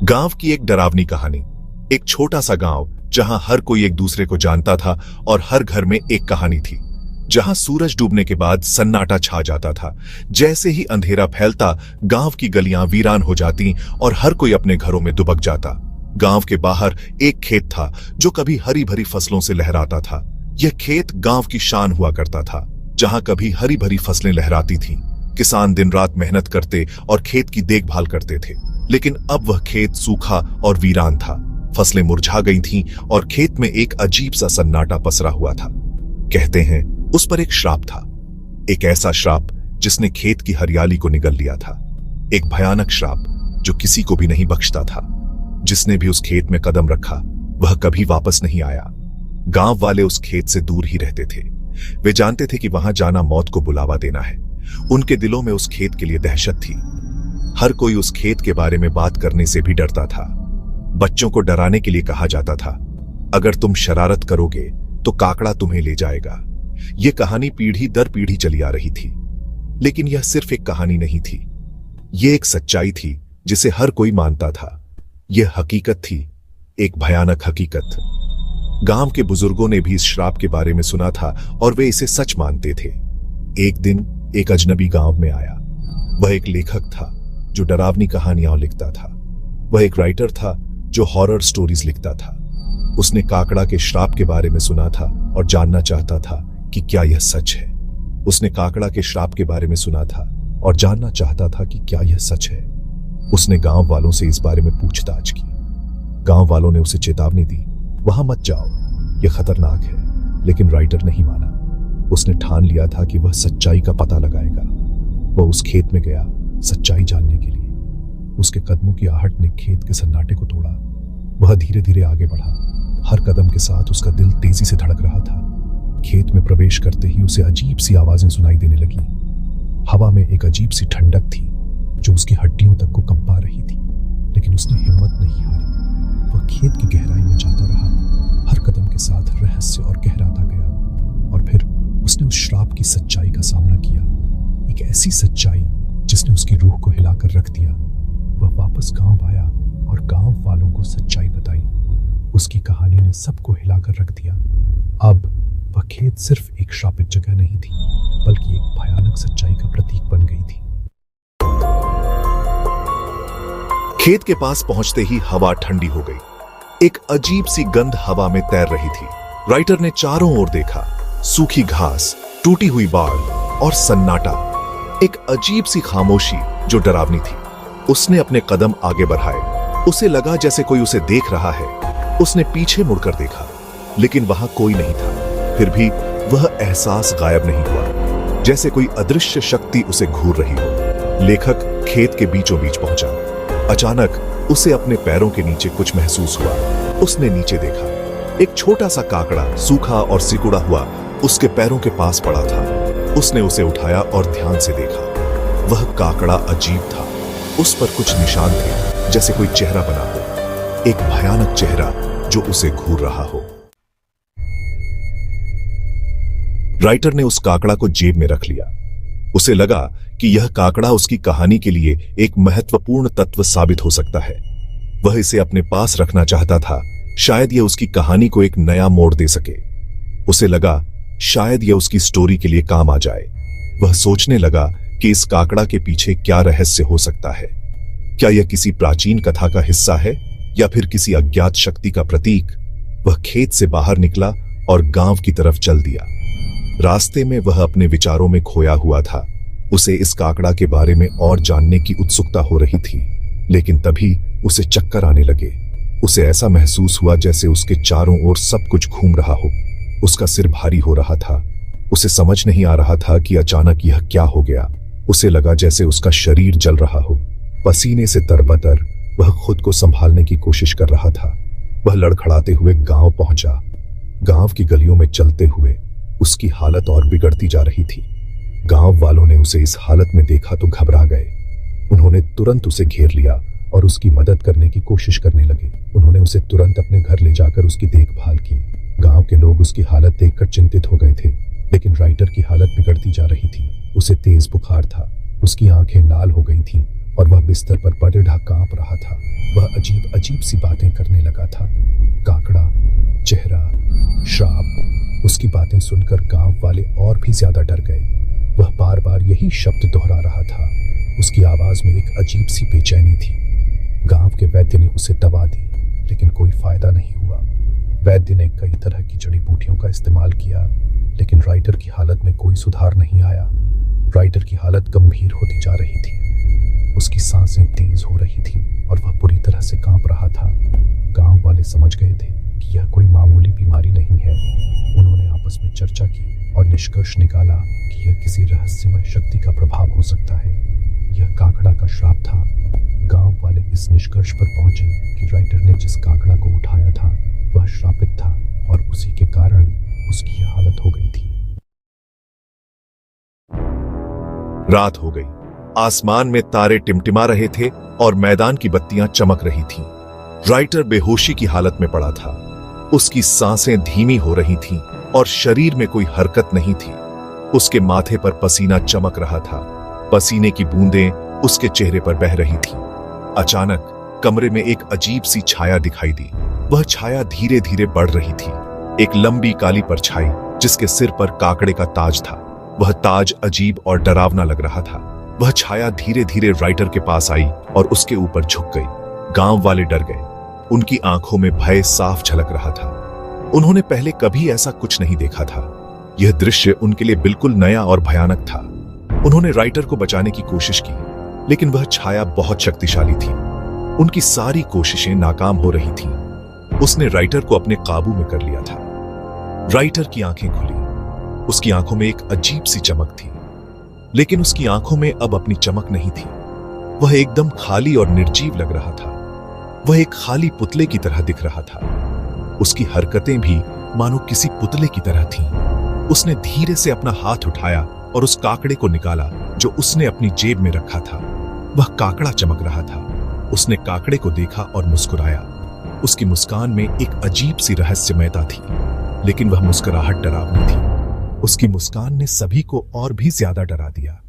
गांव की एक डरावनी कहानी। एक छोटा सा गांव जहां हर कोई एक दूसरे को जानता था और हर घर में एक कहानी थी। जहां सूरज डूबने के बाद सन्नाटा छा जाता था। जैसे ही अंधेरा फैलता, गांव की गलियां वीरान हो जाती और हर कोई अपने घरों में दुबक जाता। गांव के बाहर एक खेत था जो कभी हरी भरी फसलों से लहराता था। यह खेत गांव की शान हुआ करता था, जहां कभी हरी भरी फसलें लहराती थीं। किसान दिन रात मेहनत करते और खेत की देखभाल करते थे, लेकिन अब वह खेत सूखा और वीरान था। फसलें मुरझा गई थीं और खेत में एक अजीब सा सन्नाटा पसरा हुआ था। कहते हैं उस पर एक श्राप था, एक ऐसा श्राप जिसने खेत की हरियाली को निगल लिया था। एक भयानक श्राप जो किसी को भी नहीं बख्शता था। जिसने भी उस खेत में कदम रखा वह कभी वापस नहीं आया। गांव वाले उस खेत से दूर ही रहते थे। वे जानते थे कि वहां जाना मौत को बुलावा देना है। उनके दिलों में उस खेत के लिए दहशत थी। हर कोई उस खेत के बारे में बात करने से भी डरता था। बच्चों को डराने के लिए कहा जाता था, अगर तुम शरारत करोगे तो काकड़ा तुम्हें ले जाएगा। यह कहानी पीढ़ी दर पीढ़ी चली आ रही थी। लेकिन यह सिर्फ एक कहानी नहीं थी, यह एक सच्चाई थी जिसे हर कोई मानता था। यह हकीकत थी, एक भयानक हकीकत। गांव के बुजुर्गों ने भी इस श्राप के बारे में सुना था और वे इसे सच मानते थे। एक दिन एक अजनबी गांव में आया। वह एक लेखक था जो डरावनी कहानियां लिखता था। वह एक राइटर था जो हॉरर स्टोरीज लिखता था। उसने काकड़ा के श्राप के बारे में सुना था और जानना चाहता था कि क्या यह सच है। उसने काकड़ा के श्राप के बारे में सुना था और जानना चाहता था कि क्या यह सच है। उसने गांव वालों से इस बारे में पूछताछ की। गांव वालों ने उसे चेतावनी दी, वहां मत जाओ, यह खतरनाक है। लेकिन राइटर नहीं माना। उसने ठान लिया था कि वह सच्चाई का पता लगाएगा। वह उस खेत में गया सच्चाई जानने के लिए। उसके कदमों की आहट ने खेत के सन्नाटे को तोड़ा। वह धीरे धीरे आगे बढ़ा। हर कदम के साथ उसका दिल तेजी से धड़क रहा था। खेत में प्रवेश करते ही उसे अजीब सी आवाजें सुनाई देने लगी। हवा में एक अजीब सी ठंडक थी जो उसकी हड्डियों तक को कंपा रही थी। लेकिन उसने हिम्मत नहीं हारी। वह खेत की गहराई में जाता रहा। हर कदम के साथ रहस्य और गहराता गया। और फिर उसने उस श्राप की सच्चाई का सामना किया। एक ऐसी सच्चाई जिसने उसकी रूह को हिलाकर रख दिया। वह वापस गांव आया और गांव वालों को सच्चाई बताई। उसकी कहानी ने सबको हिलाकर रख दिया। अब वह खेत सिर्फ एक श्रापित जगह नहीं थी, बल्कि एक भयानक सच्चाई का प्रतीक बन गई थी। खेत के पास पहुंचते ही हवा ठंडी हो गई। एक अजीब सी गंध हवा में तैर रही थी। राइटर ने चारों ओर देखा। सूखी घास, टूटी हुई बाड़ और सन्नाटा। एक अजीब सी खामोशी जो डरावनी थी। उसने अपने कदम आगे बढ़ाए। उसे लगा जैसे कोई उसे देख रहा है। उसने पीछे मुड़कर देखा, लेकिन वहां कोई नहीं था। फिर भी वह एहसास गायब नहीं हुआ, जैसे कोई अदृश्य शक्ति उसे घूर रही हो। लेखक खेत के बीचों बीच पहुंचा। अचानक उसे अपने पैरों के नीचे कुछ महसूस हुआ। उसने नीचे देखा। एक छोटा सा काकड़ा, सूखा और सिकुड़ा हुआ, उसके पैरों के पास पड़ा था। उसने उसे उठाया और ध्यान से देखा। वह काकड़ा अजीब था। उस पर कुछ निशान थे, जैसे कोई चेहरा बना हो। एक भयानक चेहरा जो उसे घूर रहा हो। राइटर ने उस काकड़ा को जेब में रख लिया। उसे लगा कि यह काकड़ा उसकी कहानी के लिए एक महत्वपूर्ण तत्व साबित हो सकता है। वह इसे अपने पास रखना चाहता था। शायद यह उसकी कहानी को एक नया मोड़ दे सके। उसे लगा शायद यह उसकी स्टोरी के लिए काम आ जाए। वह सोचने लगा कि इस काकड़ा के पीछे क्या रहस्य हो सकता है। क्या यह किसी प्राचीन कथा का हिस्सा है या फिर किसी अज्ञात शक्ति का प्रतीक? वह खेत से बाहर निकला और गांव की तरफ चल दिया। रास्ते में वह अपने विचारों में खोया हुआ था। उसे इस काकड़ा के बारे में और जानने की उत्सुकता हो रही थी, लेकिन तभी उसे चक्कर आने लगे। उसे ऐसा महसूस हुआ जैसे उसके चारों ओर सब कुछ घूम रहा हो। उसका सिर भारी हो रहा था। उसे समझ नहीं आ रहा था कि अचानक यह क्या हो गया। उसे लगा जैसे उसका शरीर जल रहा हो। पसीने से तरबतर वह खुद को संभालने की कोशिश कर रहा था। वह लड़खड़ाते हुए गांव पहुंचा। गांव की गलियों में चलते हुए उसकी हालत और बिगड़ती जा रही थी। गांव वालों ने उसे इस हालत में देखा तो घबरा गए। उन्होंने तुरंत उसे घेर लिया और उसकी मदद करने की कोशिश करने लगे। उन्होंने उसे तुरंत अपने घर ले जाकर उसकी देखभाल की। गांव के लोग उसकी हालत देखकर चिंतित हो गए थे, लेकिन राइटर की हालत बिगड़ती जा रही थी। उसे तेज बुखार था, उसकी आंखें लाल हो गई थीं और वह बिस्तर पर पड़े कांप रहा था। वह अजीब अजीब सी बातें करने लगा था। काकड़ा, चेहरा, श्राप। उसकी बातें सुनकर गांव वाले और भी ज्यादा डर गए। वह बार बार यही शब्द दोहरा रहा था। उसकी आवाज में एक अजीब सी बेचैनी थी। गांव के वैद्य ने उसे दवा दी, लेकिन कोई फायदा नहीं हुआ। वैद्य ने कई तरह की जड़ी बूटियों का इस्तेमाल किया, लेकिन राइटर की हालत में कोई सुधार नहीं आया। राइटर की हालत गंभीर होती जा रही थी। उसकी सांसें तेज हो रही थी और वह पूरी तरह से कांप रहा था। गांव वाले समझ गए थे कि यह कोई मामूली बीमारी नहीं है। उन्होंने आपस में चर्चा की और निष्कर्ष निकाला कि यह किसी रहस्यमय शक्ति का प्रभाव हो सकता है। यह काकड़ा का श्राप था। गांव वाले इस निष्कर्ष पर पहुंचे कि राइटर ने जिस काकड़ा को उठाया था वह श्रापित था और उसी के कारण उसकी यह हालत हो गई थी। रात हो गई। आसमान में तारे टिमटिमा रहे थे और मैदान की बत्तियां चमक रही थीं। राइटर बेहोशी की हालत में पड़ा था। उसकी सांसें धीमी हो रही थीं और शरीर में कोई हरकत नहीं थी। उसके माथे पर पसीना चमक रहा था। पसीने की बूंदें उसके चेहरे पर बह रही थीं। अचानक कमरे में एक अजीब सी छाया दिखाई दी। वह छाया धीरे धीरे बढ़ रही थी। एक लंबी काली परछाई जिसके सिर पर काकड़े का ताज था। वह ताज अजीब और डरावना लग रहा था। वह छाया धीरे धीरे राइटर के पास आई और उसके ऊपर झुक गई। गांव वाले डर गए। उनकी आंखों में भय साफ झलक रहा था। उन्होंने पहले कभी ऐसा कुछ नहीं देखा था। यह दृश्य उनके लिए बिल्कुल नया और भयानक था। उन्होंने राइटर को बचाने की कोशिश की, लेकिन वह छाया बहुत शक्तिशाली थी। उनकी सारी कोशिशें नाकाम हो रही थीं। उसने राइटर को अपने काबू में कर लिया था। राइटर की आंखें खुली। उसकी आंखों में एक अजीब सी चमक थी, लेकिन उसकी आंखों में अब अपनी चमक नहीं थी। वह एकदम खाली और निर्जीव लग रहा था। वह एक खाली पुतले की तरह दिख रहा था। उसकी हरकतें भी मानो किसी पुतले की तरह थीं। उसने धीरे से अपना हाथ उठाया और उस काकड़े को निकाला जो उसने अपनी जेब में रखा था। वह काकड़ा चमक रहा था। उसने काकड़े को देखा और मुस्कुराया। उसकी मुस्कान में एक अजीब सी रहस्यमयता थी, लेकिन वह मुस्कुराहट डरावनी थी। उसकी मुस्कान ने सभी को और भी ज्यादा डरा दिया।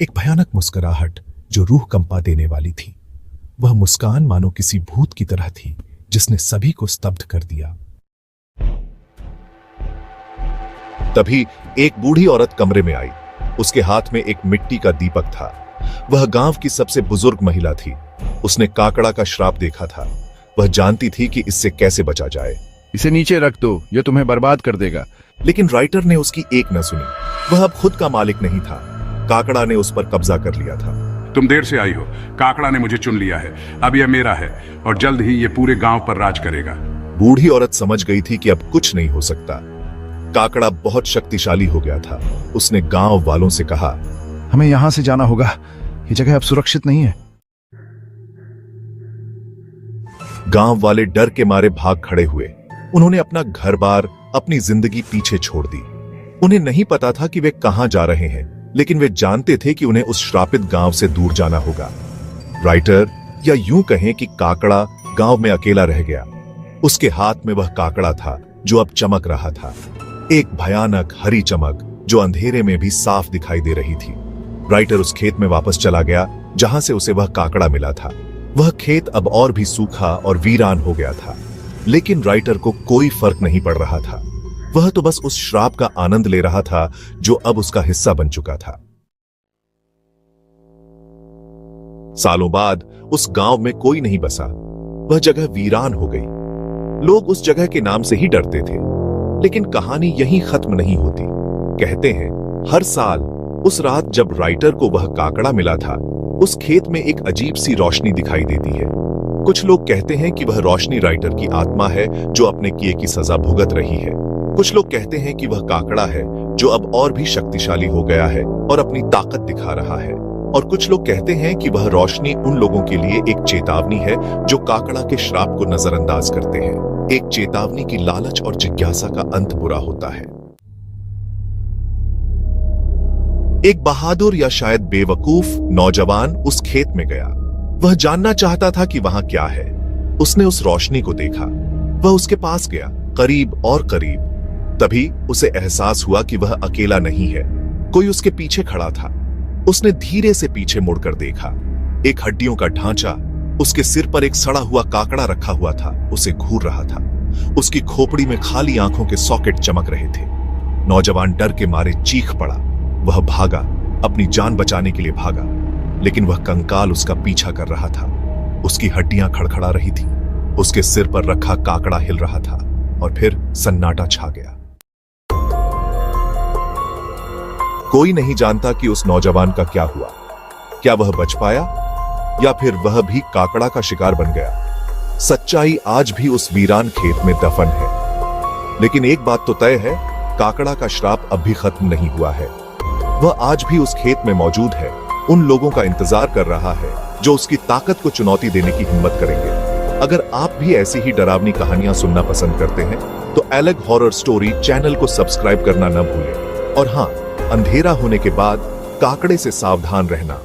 एक भयानक मुस्कुराहट जो रूह कंपा देने वाली थी। वह मुस्कान मानो किसी भूत की तरह थी जिसने सभी को स्तब्ध कर दिया। तभी एक बूढ़ी औरत कमरे में आई। उसके हाथ में एक मिट्टी का दीपक था। वह गांव की सबसे बुजुर्ग महिला थी। उसने काकड़ा का श्राप देखा था। वह जानती थी कि इससे कैसे बचा जाए। इसे नीचे रख दो, यह तुम्हें बर्बाद कर देगा। लेकिन राइटर ने उसकी एक न सुनी। वह अब खुद का मालिक नहीं था। काकड़ा ने उस पर कब्जा कर लिया था। तुम देर से आई हो। काकड़ा ने मुझे चुन लिया है। अब यह मेरा है और जल्द ही यह पूरे गांव पर राज करेगा। बूढ़ी औरत समझ गई थी कि अब कुछ नहीं हो सकता। काकड़ा बहुत शक्तिशाली हो गया था। उसने गांव वालों से कहा, हमें यहां से जाना होगा। यह जगह अब सुरक्षित नहीं है। गांव वाले डर के मारे भाग खड़े हुए। उन्होंने अपना घर बार, अपनी जिंदगी पीछे छोड़ दी। उन्हें नहीं पता था कि वे कहां जा रहे हैं, लेकिन वे जानते थे कि उन्हें उस श्रापित गांव से दूर जाना होगा। राइटर, या यूं कहें कि काकड़ा, गांव में अकेला रह गया। उसके हाथ में वह काकड़ा था जो अब चमक रहा था। एक भयानक हरी चमक जो अंधेरे में भी साफ दिखाई दे रही थी। राइटर उस खेत में वापस चला गया जहां से उसे वह काकड़ा मिला था। वह खेत अब और भी सूखा और वीरान हो गया था, लेकिन राइटर को कोई फर्क नहीं पड़ रहा था। वह तो बस उस श्राप का आनंद ले रहा था जो अब उसका हिस्सा बन चुका था। सालों बाद उस गांव में कोई नहीं बसा। वह जगह वीरान हो गई। लोग उस जगह के नाम से ही डरते थे। लेकिन कहानी यहीं खत्म नहीं होती। कहते हैं हर साल उस रात जब राइटर को वह काकड़ा मिला था, उस खेत में एक अजीब सी रोशनी दिखाई देती है। कुछ लोग कहते हैं कि वह रोशनी राइटर की आत्मा है जो अपने किए की सजा भुगत रही है। कुछ लोग कहते हैं कि वह काकड़ा है जो अब और भी शक्तिशाली हो गया है और अपनी ताकत दिखा रहा है। और कुछ लोग कहते हैं कि वह रोशनी उन लोगों के लिए एक चेतावनी है जो काकड़ा के श्राप को नजरअंदाज करते हैं। एक चेतावनी की लालच और जिज्ञासा का अंत बुरा होता है। एक बहादुर या शायद बेवकूफ नौजवान उस खेत में गया। वह जानना चाहता था कि वहां क्या है। उसने उस रोशनी को देखा। वह उसके पास गया, करीब और करीब। तभी उसे एहसास हुआ कि वह अकेला नहीं है। कोई उसके पीछे खड़ा था। उसने धीरे से पीछे मुड़कर देखा। एक हड्डियों का ढांचा, उसके सिर पर एक सड़ा हुआ काकड़ा रखा हुआ था, उसे घूर रहा था। उसकी खोपड़ी में खाली आंखों के सॉकेट चमक रहे थे। नौजवान डर के मारे चीख पड़ा। वह भागा, अपनी जान बचाने के लिए भागा, लेकिन वह कंकाल उसका पीछा कर रहा था। उसकी हड्डियां खड़खड़ा रही थी, उसके सिर पर रखा काकड़ा हिल रहा था, और फिर सन्नाटा छा गया। कोई नहीं जानता कि उस नौजवान का क्या हुआ। क्या वह बच पाया, या फिर वह भी काकड़ा का शिकार बन गया? सच्चाई आज भी उस वीरान खेत में दफन है। लेकिन एक बात तो तय है, काकड़ा का श्राप अब भी खत्म नहीं हुआ है। वह आज भी उस खेत में मौजूद है, उन लोगों का इंतजार कर रहा है जो उसकी ताकत को चुनौती देने की हिम्मत करेंगे। अगर आप भी ऐसी ही डरावनी कहानियां सुनना पसंद करते हैं तो अलग हॉरर स्टोरी चैनल को सब्सक्राइब करना न भूलें। और हां, अंधेरा होने के बाद काकड़े से सावधान रहना।